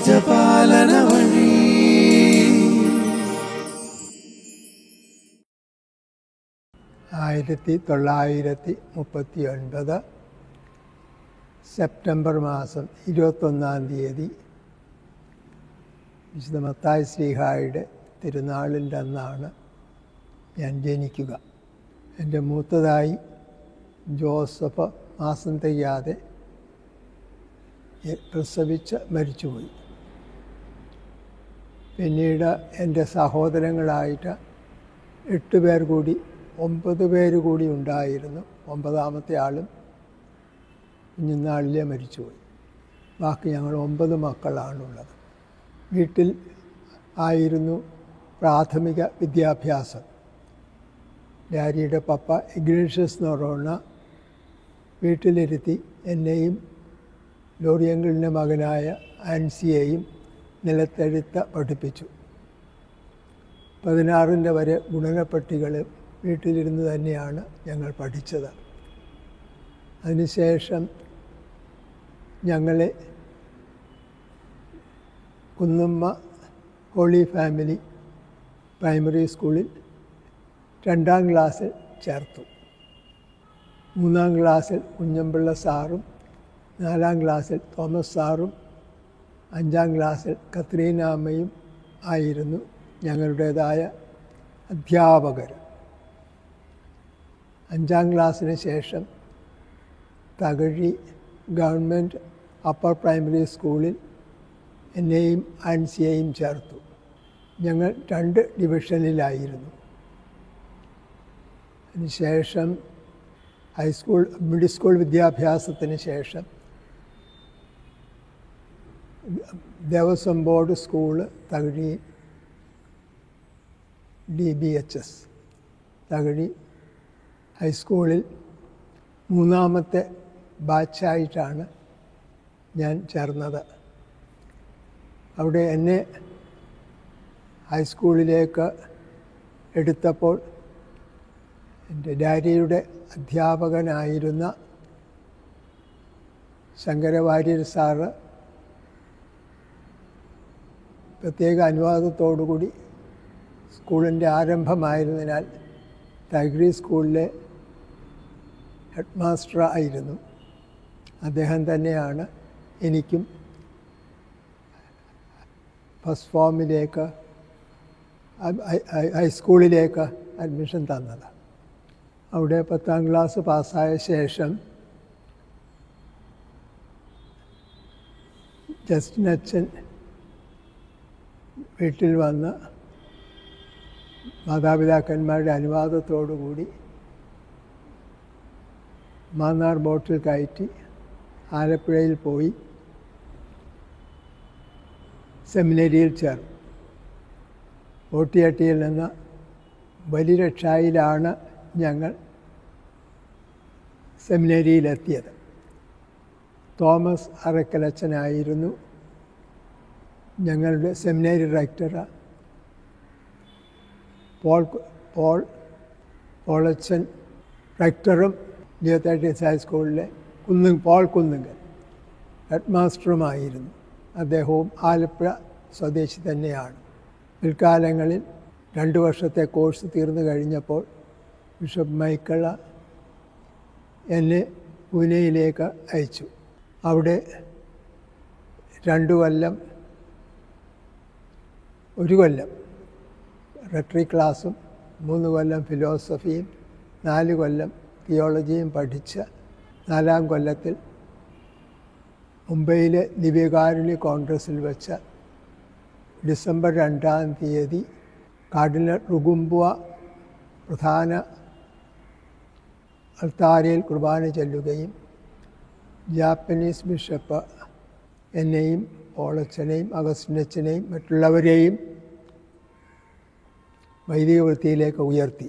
രാജപാലന വഴി. 1939 സെപ്റ്റംബർ മാസം 21-ാം തീയതി വിശുദ്ധ മത്തായി ശ്ലീഹായുടെ തിരുനാളിൻ്റെ അന്നാണ് ഞാൻ ജനിക്കുക. എൻ്റെ മൂത്തതായി ജോസഫ് മാസം തികയാതെ പ്രസവിച്ച് മരിച്ചുപോയി. പിന്നീട് എൻ്റെ സഹോദരങ്ങളായിട്ട് 8 പേർ കൂടി 9 പേര് കൂടി ഉണ്ടായിരുന്നു. 9ാമത്തെ ആളും കുഞ്ഞുനാളിലെ മരിച്ചുപോയി. ബാക്കി ഞങ്ങൾ 9 മക്കളാണുള്ളത്. വീട്ടിൽ ആയിരുന്നു പ്രാഥമിക വിദ്യാഭ്യാസം. ഡാഡിയുടെ പപ്പ ഇഗ്നേഷ്യസ് എന്ന് പറയുന്ന വീട്ടിലിരുത്തി എന്നെയും ലോറിയങ്കിളിൻ്റെ മകനായ ആൻസിയെയും നിലത്തെഴുത്ത് പഠിപ്പിച്ചു. 16 വരെ ഗുണനപ്പട്ടികൾ വീട്ടിലിരുന്ന് തന്നെയാണ് ഞങ്ങൾ പഠിച്ചത്. അതിനുശേഷം ഞങ്ങളെ കുന്നുമ്മ ഹോളി ഫാമിലി പ്രൈമറി സ്കൂളിൽ 2ാം ക്ലാസ്സിൽ ചേർത്തു. 3ാം ക്ലാസ്സിൽ കുഞ്ഞമ്പിള്ള സാറും 4ാം ക്ലാസ്സിൽ തോമസ് സാറും 5ാം ക്ലാസ്സിൽ കത്രീന അമ്മയും ആയിരുന്നു ഞങ്ങളുടേതായ അധ്യാപകർ. 5ാം ക്ലാസ്സിന് ശേഷം തകഴി ഗവൺമെൻറ് അപ്പർ പ്രൈമറി സ്കൂളിൽ എന്നെയും ആൻസിയെയും ചേർത്തു. ഞങ്ങൾ 2 ഡിവിഷനിലായിരുന്നു. അതിനുശേഷം ഹൈസ്കൂൾ മിഡിൽ സ്കൂൾ വിദ്യാഭ്യാസത്തിന് ശേഷം Devaswom board school Thakazhi DBHS Thakazhi ഹൈസ്കൂളിൽ 3ാമത്തെ ബാച്ചായിട്ടാണ് ഞാൻ ചേർന്നത്. അവിടെ എന്നെ ഹൈസ്കൂളിലേക്ക് എടുത്തപ്പോൾ എൻ്റെ ഡാഡിയുടെ അധ്യാപകനായിരുന്ന ശങ്കരവാര്യർ സാറ് പ്രത്യേക അനുവാദത്തോടുകൂടി സ്കൂളിൻ്റെ ആരംഭമായിരുന്നതിനാൽ തകഴി സ്കൂളിലെ ഹെഡ് മാസ്റ്റർ ആയിരുന്നു. അദ്ദേഹം തന്നെയാണ് എനിക്കും ഫസ്റ്റ് ഫോമിലേക്ക് ഹൈസ്കൂളിലേക്ക് അഡ്മിഷൻ തന്നത്. അവിടെ 10ാം ക്ലാസ് പാസ്സായ ശേഷം ജസ്റ്റിനച്ഛൻ വീട്ടിൽ വന്ന് മാതാപിതാക്കന്മാരുടെ അനുവാദത്തോടുകൂടി മാന്നാർ ബോട്ടിൽ കയറ്റി ആലപ്പുഴയിൽ പോയി സെമിനറിയിൽ ചേർന്നു. ഓട്ടിയട്ടിയിൽ നിന്ന് ബലിരക്ഷായിലാണ് ഞങ്ങൾ സെമിനറിയിലെത്തിയത്. തോമസ് അറക്കലച്ചനായിരുന്നു ഞങ്ങളുടെ സെമിനറി റെക്ടർ. പോളച്ചൻ റെക്ടറും ജിയോതാറ്റിക്സ് ഹൈസ്കൂളിലെ പോൾ കുന്നുങ്കൽ ഹെഡ് മാസ്റ്ററുമായിരുന്നു. അദ്ദേഹവും ആലപ്പുഴ സ്വദേശി തന്നെയാണ്. പിൽക്കാലങ്ങളിൽ 2 വർഷത്തെ കോഴ്സ് തീർന്നു കഴിഞ്ഞപ്പോൾ ബിഷപ്പ് മൈക്കിൾ എന്നെ പൂനെയിലേക്ക് അയച്ചു. അവിടെ 2 കൊല്ലം 1 കൊല്ലം റെട്ടറി ക്ലാസ്സും 3 കൊല്ലം ഫിലോസഫിയും 4 കൊല്ലം തിയോളജിയും പഠിച്ച് 4ാം കൊല്ലത്തിൽ മുംബൈയിലെ ദിവ്യകാരുണ്യ കോൺഗ്രസ്സിൽ വെച്ച് ഡിസംബർ 2-ാം തീയതി കാർഡിനൽ റുഗുംബുവ പ്രധാന അൾത്താരയിൽ കുർബാന ചൊല്ലുകയും ജാപ്പനീസ് ബിഷപ്പ് എന്നെയും പോളച്ചനെയും അഗസ്റ്റിനച്ചനെയും മറ്റുള്ളവരെയും വൈദിക വൃത്തിയിലേക്ക് ഉയർത്തി.